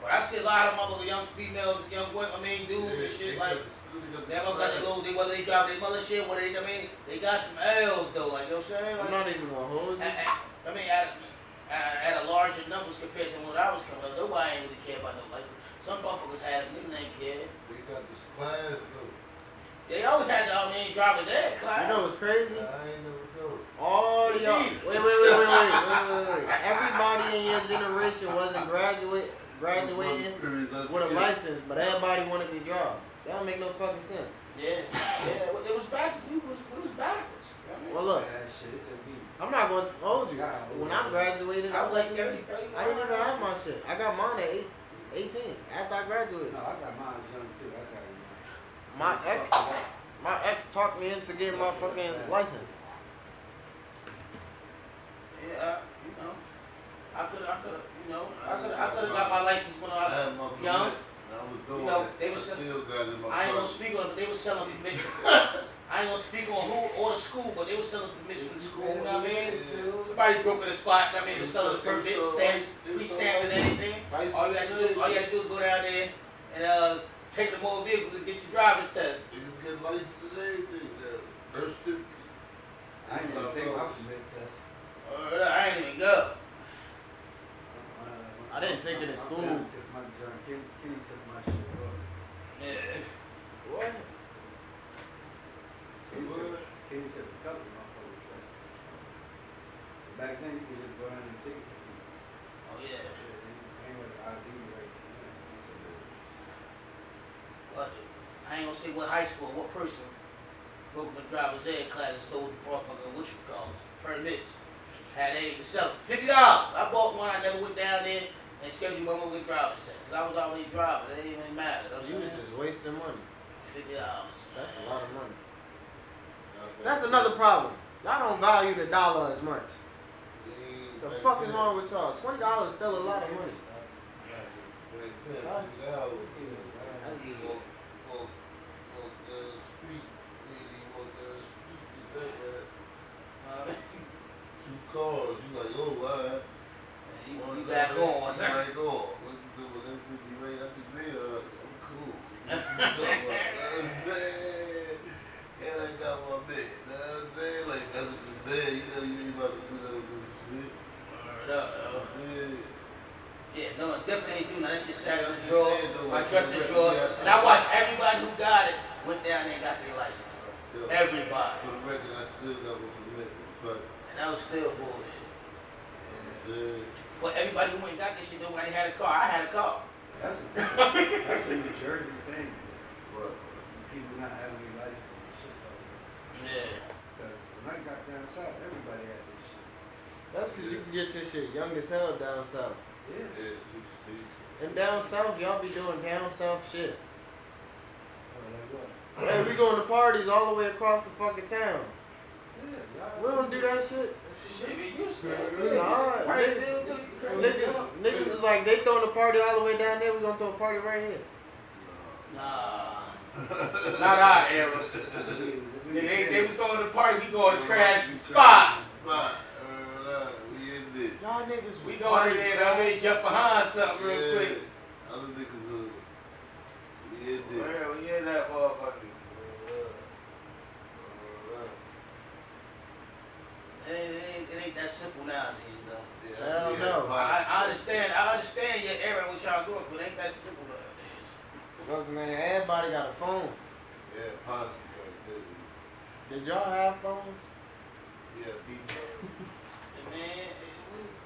But I see a lot of motherfuckers, young females, young women, dudes and shit, like, they got the little, whether they drive their mother shit, whether they got them L's though, like, you know what I'm saying? Like, I'm not even gonna hold you. I mean, at a larger numbers compared to when I was coming up, nobody ain't really care about no license. Some motherfuckers had, niggas ain't care. They got this class though. They always had the driver's ed class. You know what's crazy? I ain't never go. All y'all, wait. Everybody in your generation wasn't graduating with a license, but everybody wanted to drive. That don't make no fucking sense. Yeah. Well, it was backwards. It was backwards. Well, look, I'm not going to hold you. When I graduated, I was like 30. I didn't even have my shit. I got mine at 18 after I graduated. No, I got mine young too. I got it young. My ex talked me into getting my fucking license. Yeah, I could have got my license when I was young. I was doing You know, it. they I was still got it in my I ain't gonna pocket. speak on it, but they was selling permission. I ain't gonna speak on who or the school, but they was selling permission in the school, you know what I mean? Yeah. Somebody broke in the spot, I mean, was selling the permit, free stamp and everything. All you had to do is go down there and take the motor vehicles and get your driver's test. You can get licensed and everything. Birth certificate. I ain't even take my permit test. I ain't even go. I didn't take it in school. Kenny took my shit off. Yeah. What? Kenny took a couple of my police tests. Back then, you could just go down and take it. Oh yeah. Ain't with the ID right there. But I ain't gonna say what high school, what person broke my driver's ed class and stole the fucking what you call it, permits. Had they was selling $50. I bought one. I never went down there and scheduled my mother with driver's test. Cause I was already driving. It didn't even matter. You was just wasting money. $50. That's a lot of money. That's another problem. Y'all don't value the dollar as much. The fuck is wrong with y'all? $20 is still a lot of money. Two cars, you like, oh, wow. You back on. You like, oh, what you do with them 50 rate? I just made I'm cool. You know what I'm saying? And I got my bed. You know what I'm saying? Like, that's what you said. You know, you ain't about to do that with this shit. Yeah, no, definitely ain't do nothing. That shit sat in the drawer, my dresser drawer. And I watched everybody who got it went down there and got their license, bro. Everybody. For the record, I still got my permit, but And that was still bullshit. shit. But everybody who went and got this shit, nobody had a car. I had a car. That's a New Jersey thing. What? People not having any license and shit like that. Yeah. Because when I got down south, everybody had this shit. That's because you can get your shit young as hell down south. Yeah. Yeah, 6. And down south, y'all be doing down south shit. Oh, like what? Hey, we going to parties all the way across the fucking town. Yeah, y'all. We don't do that shit. Shit, man, you still Nah, Right, still do. niggas is like, they throwing the party all the way down there, we gonna throw a party right here. Nah. Not our era. They was throwing the party, we going to crash the spot. We in there. Y'all niggas, We going in there, I mean, jump behind something real Yeah. quick. Other niggas we in there. Well, we in that motherfucker. that simple nowadays, though. Yeah, Hell that's no. what I understand your era, what y'all going through. It ain't that simple nowadays. Look, man, everybody got a phone. Yeah, possibly. Did y'all have phones? Yeah, people. And man,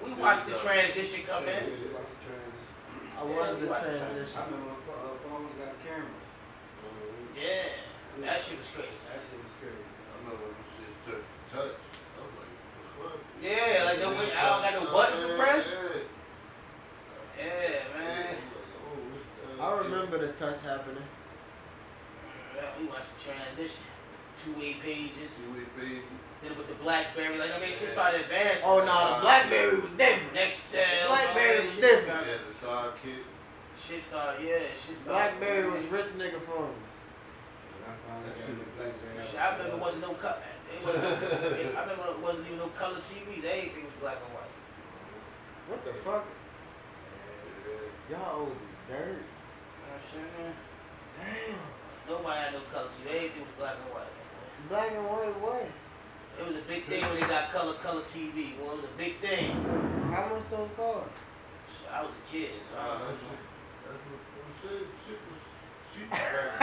we watched the transition come in. You watch the transition. I was we the watched the I transition. remember when phones got cameras. Yeah, that shit was crazy. That shit was crazy. I remember when shit took touch. I'm like, the fuck? Yeah, like I don't got no buttons to press. Yeah, Yeah, man. oh, what's that? I remember the touch happening. We watched the transition. Two-way pages. Two-way baby. Then with the BlackBerry, like I mean, shit started advancing. Oh no, the BlackBerry was different. Nextel. BlackBerry was shit different. Yeah, the sidekick. Shit started, yeah, shit started. BlackBerry was rich nigga phones. When I finally got the BlackBerry. Shit, I remember it wasn't no color. I remember it wasn't even no color TVs. Everything was black and white. What the fuck? Yeah. Y'all old as dirt. You know what I'm saying? Damn. Nobody had no color TV. Everything was black and white. Black and white what? It was a big thing when they got color TV. Well, it was a big thing. How much those cost? Shit, I was a kid, so I don't know. That's what I'm saying. Shit was cheap back A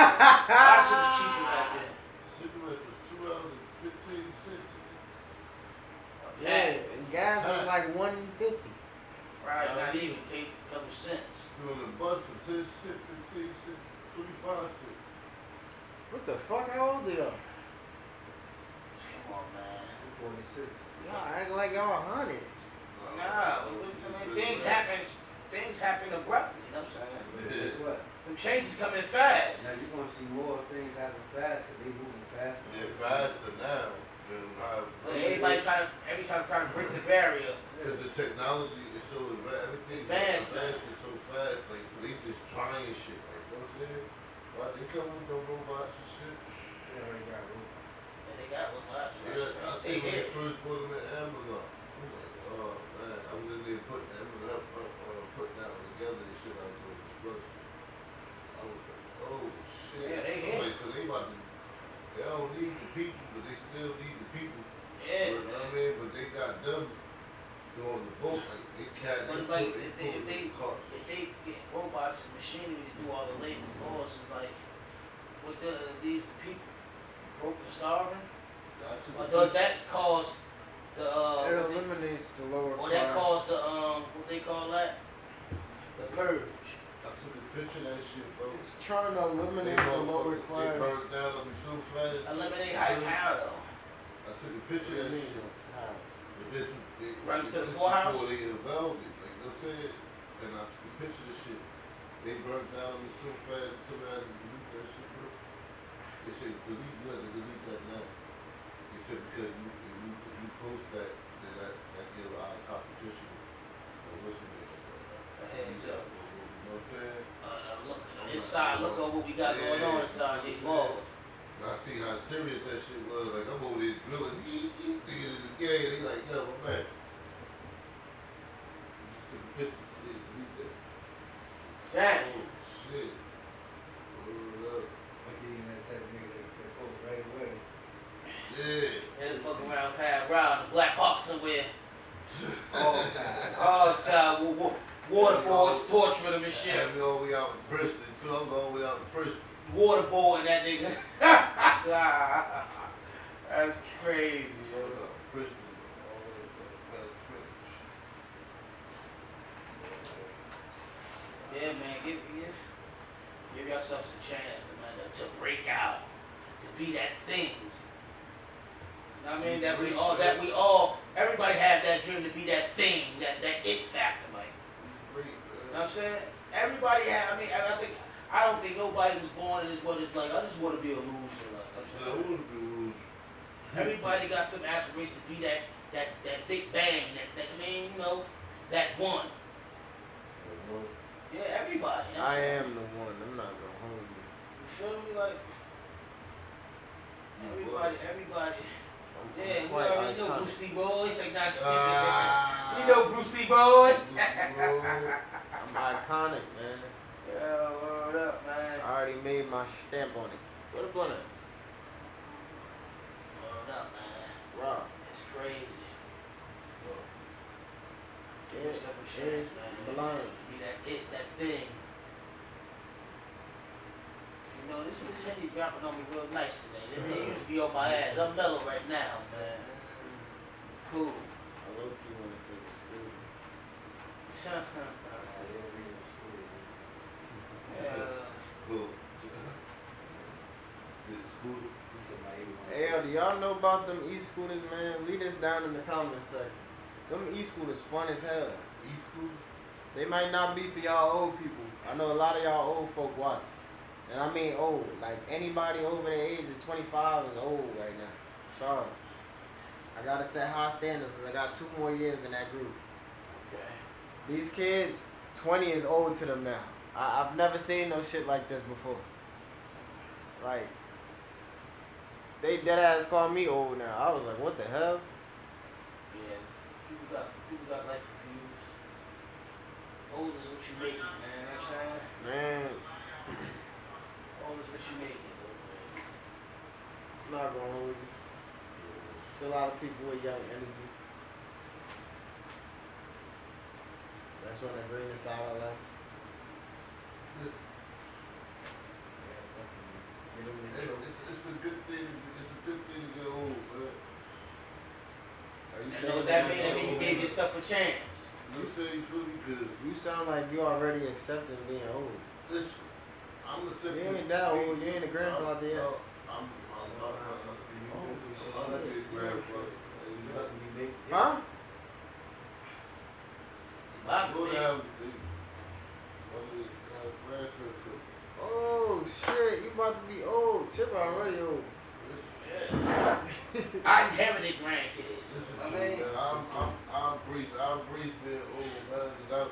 lot of shit was cheaper back then. Cigarettes was $2.15. Yeah, and gas was like $1.50. Right, not even. Paid a couple cents. You on the bus for 10 cents, 15 cents, 25 cents. What the fuck? How old are y'all? Come on, man. 46. Y'all act like y'all 100. Nah, I mean, things happen abruptly, you know what I'm saying? Guess what? Them changes coming fast. Now you're gonna see more things happen fast because they moving faster. They're faster now than how. Everybody trying to break the barrier. Because the technology is so everything Advanced. advances so fast, like so they just trying shit. Like you know what I'm saying? Why they come with no robots and shit? They already got robots. And they got one watch. Yeah, I Stay see when they here. first bought them at Amazon. I'm like, oh man, I was in there putting Amazon putting that one together and shit. I was doing construction. I was like, oh shit. Yeah, they I'm here. like, so they about to. They don't need the people, but they still need the people. Yeah. You know what I mean? But they got them doing the boat. Like they can't. But like, if they get robots and machinery to do all the labor for us, it's like, what good are these the people? Broke and starving? Or does that cause the, It eliminates the lower or class. that cause the, what they call that? The purge. I took a picture of that shit, bro. It's trying to eliminate the lower They class. burned down on me so fast. Eliminate how though? I took a picture of that shit. But this, Run to the this courthouse? before they involved it. Like I said, and I took a picture of the shit. They burned down on me so fast until I had to delete that shit, bro. They said delete, you have to delete that now. They said because if you post that, then that give our competition what's the name? A heads up. You know what I'm saying? Look inside, look at what we got going on inside these walls. And I see how serious that shit was. Like, I'm over there drilling, thinking it's a game. They like, yo, my man. Just took a picture, please, delete that. Exactly. Oh, shit. Word up. Like you that type of nigga that post right away. Yeah. And fucking around, pad around, the Black Hawk somewhere. All the time. All the time, waterboards torturing them and shit. Had me all the way out to Preston, too. I'm all the way out to Preston. Waterboarding that nigga. That's crazy, yo. Preston, all the way past French. Yeah, man, give yourselves a chance to break out, to be that thing. You know what I mean? That we all, everybody have that dream to be that thing, that it factor, like. Great, You know what I'm saying? Everybody have. I don't think nobody was born in this world just like I just want to be a loser. Like I want to be loose. everybody got them aspirations to be that big bang, that one. Yeah, everybody. I am the one. I'm not gonna hold you. You feel me? Like everybody. Yeah, we quite already know iconic. Bruce Lee boy. It's like not skipping. Ah. You know Bruce Lee boy. I'm iconic, man. Yeah, word up, man. I already made my stamp on it. Where the blunt at? Word up, man. Wow. It's crazy. Give yourself a chance, man. Blind. Be that thing. You know, this Henny dropping on me real nice today. It used to be on my ass. I'm mellow right now, man. Cool. I low key want to take a school. Cool. Is it school? Hey, do y'all know about them e-scooters, man? Leave this down in the comment section. Them e-scooters fun as hell. E-school? They might not be for y'all old people. I know a lot of y'all old folk watch. And I mean old. Like anybody over the age of 25 is old right now. Sorry. I gotta set high standards because I got 2 more years in that group. Okay. These kids, 20 is old to them now. I've never seen no shit like this before. Like, they dead ass call me old now. I was like, what the hell? Yeah. People got life confused. Old is what you make it, man. You know what I'm saying? Man, Old is what you make it, man. I'm not gonna hold you. Still a lot of people with young energy. That's on the greener side of life. It's a good thing. It's a good thing to get old, man. Are you You know saying what that mean? That mean you gave yourself a chance. You say you feel me? Cause you sound like you already accepting being old. listen, I'm the You ain't that old. You ain't a grandfather yet. I'm not a big grandfather. Huh? Might Go be. down, grandson. Oh shit, you about to be old. Chip already old. Yeah. I inherited grandkids. Listen I to mean, me, man. I'll embrace being old, man. Cause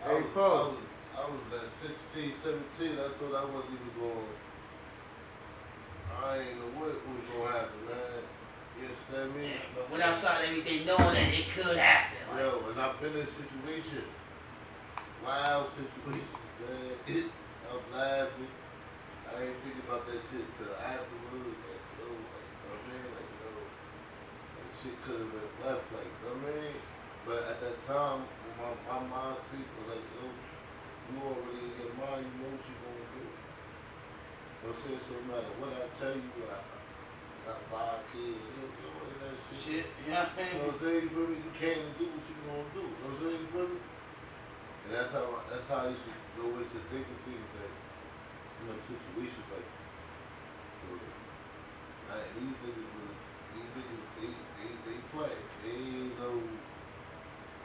Hey, Paul. I was at 16, 17. I thought I wasn't even going. I ain't know what was gonna happen, man. You understand me? yeah, but went outside every day knowing that it could happen. Like, Yo, and I've been in situations, wild situations, man. I'm laughing. I ain't thinking about that shit till afterwards. Like, yo, I mean, like, yo, that shit could have been left, like, you know what I mean? But at that time, my mind sleep was like, yo, you already in your mind, you know what you gonna do. You know what I'm saying? So no matter what I tell you, I got 5 kids, you know that shit. shit, you know what I You know mean? what I'm saying? You feel me? You can't do what you gonna do. You know what I'm saying? You feel me? And that's how you should go into thinking things that, you know, situations like. So, like, these niggas, they play. They ain't no,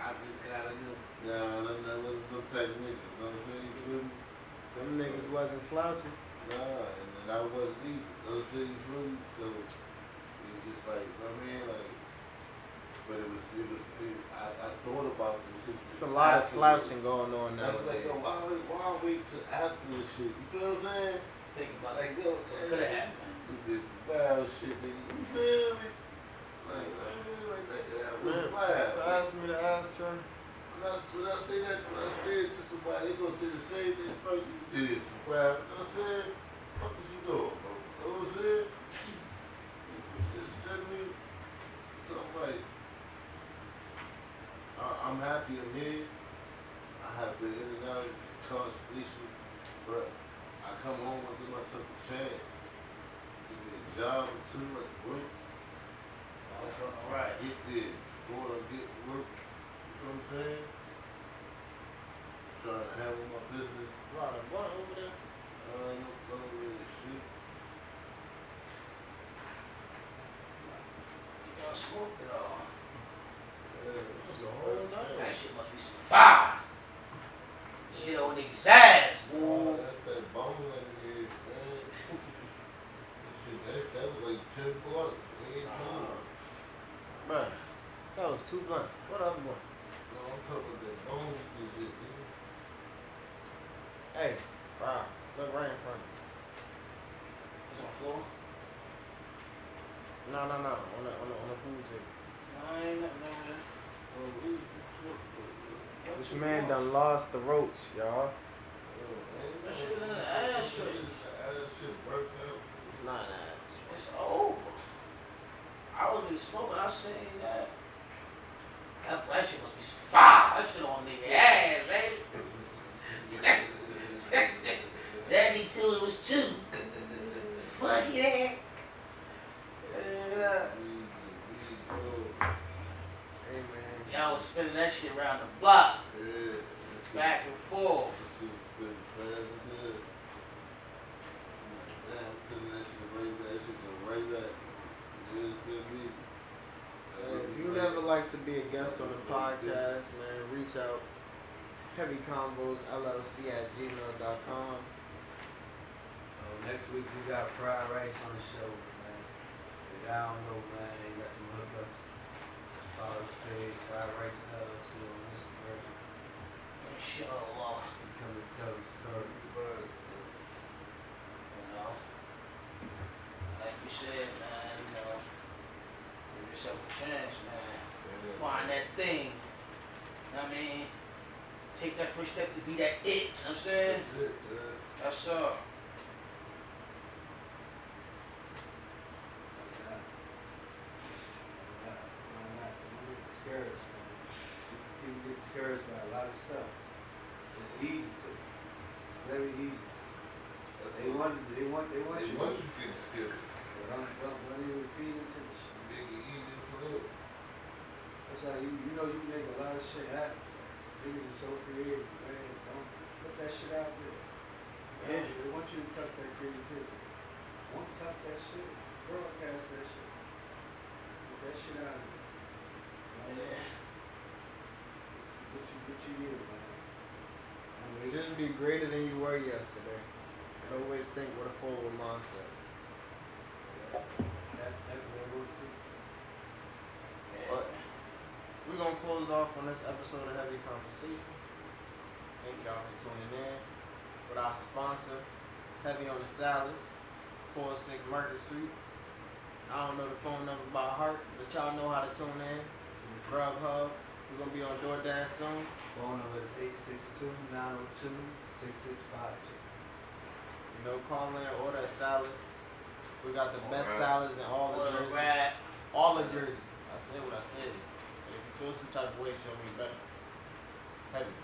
I just gotta, nah, that wasn't no type of niggas. You know what I'm saying? You feel me? Them niggas wasn't slouches. Nah, and then I wasn't either. You know what I'm saying? You feel me? So, it's just like, you know what I mean? Like, but I thought about the situation. It's a lot of slouching going on I was like, nowadays. yo, why wait till after this shit? You feel what I'm saying? Think about Like, it. yo, What could have happened? this wild shit, nigga. You feel me? Like that was Man, wild. pass me the ashtray. When I say that, when I say it to somebody, they gonna say the same thing, bro. You did some wild. You know what I'm saying? Fuck what you doing, bro? You know what I'm saying? Just let me. So I'm like, I'm happy I'm here. I have been in and out of constipation, but I come home and give myself a chance. Give me a job or 2 at work. Right. Get there. Go and get work. You feel what I'm saying? Trying to handle my business. Right, what over there? No really shit. You done smoked it all. Yeah, That's a whole nother. That shit must be some fire. Shit on niggas' ass, Oh, boy. that's that bone in there, man. Shit, that was like 10 bucks. Bruh, that was 2 blunts. What other one? No, I'm talking about that bone and shit, man. Hey, wow, look right in front of you. It's on the floor. No, on the pool table. I ain't nothing over there. This man done lost the roach, y'all. That shit was in the ashtray. That shit worked out. It's not that. It's over. I wasn't even smoking. I seen that. That shit must be some fire. That shit Y'all was spinning that shit around the block, Yeah. back and forth. That shit was spinning fast as hell. I'm like, damn, I'm sending that shit right back. That shit go right back. Yeah, it's been me. If you'd ever like to be a guest on the podcast, man, reach out. HeavyCombosLLC@gmail.com. Next week we got fried rice on the show, man. If y'all don't know, man, you got them hookups. Follow us page, fried rice LLC on Instagram. Inshallah. We come to tell the story. But, You know, like you said, man, you know, give yourself a chance, man. Find that thing. You know what I mean? Take that first step to be that it. You know what I'm saying? that's it, man. That's all. Don't get discouraged, man. People get discouraged by a lot of stuff. It's easy to. Very easy to. They want They you. want you to get skilled. But don't even repeat it to the shit. Make it easy for them. That's how you know you make a lot of shit happen. Niggas are so creative, man. Don't put that shit out there. Yeah. They want you to tuck that creativity. Don't tuck that shit. Broadcast that shit. Put that shit out there. Yeah. Get you here, man. Just be greater than you were yesterday. And always think with a forward mindset. That will work too. But we're going to close off on this episode of Heavy Conversations. Thank y'all for tuning in. With our sponsor, Heavy on the Salads, 406 Market Street. I don't know the phone number by heart, but y'all know how to tune in. Grubhub. We're going to be on DoorDash soon. Phone number is 862-902-6652. You know, call in, order a salad. We got the best Alright. salads in all of Jersey. Rap. All of Jersey. I said what I said. And if you feel some type of way, show me better. Heavy.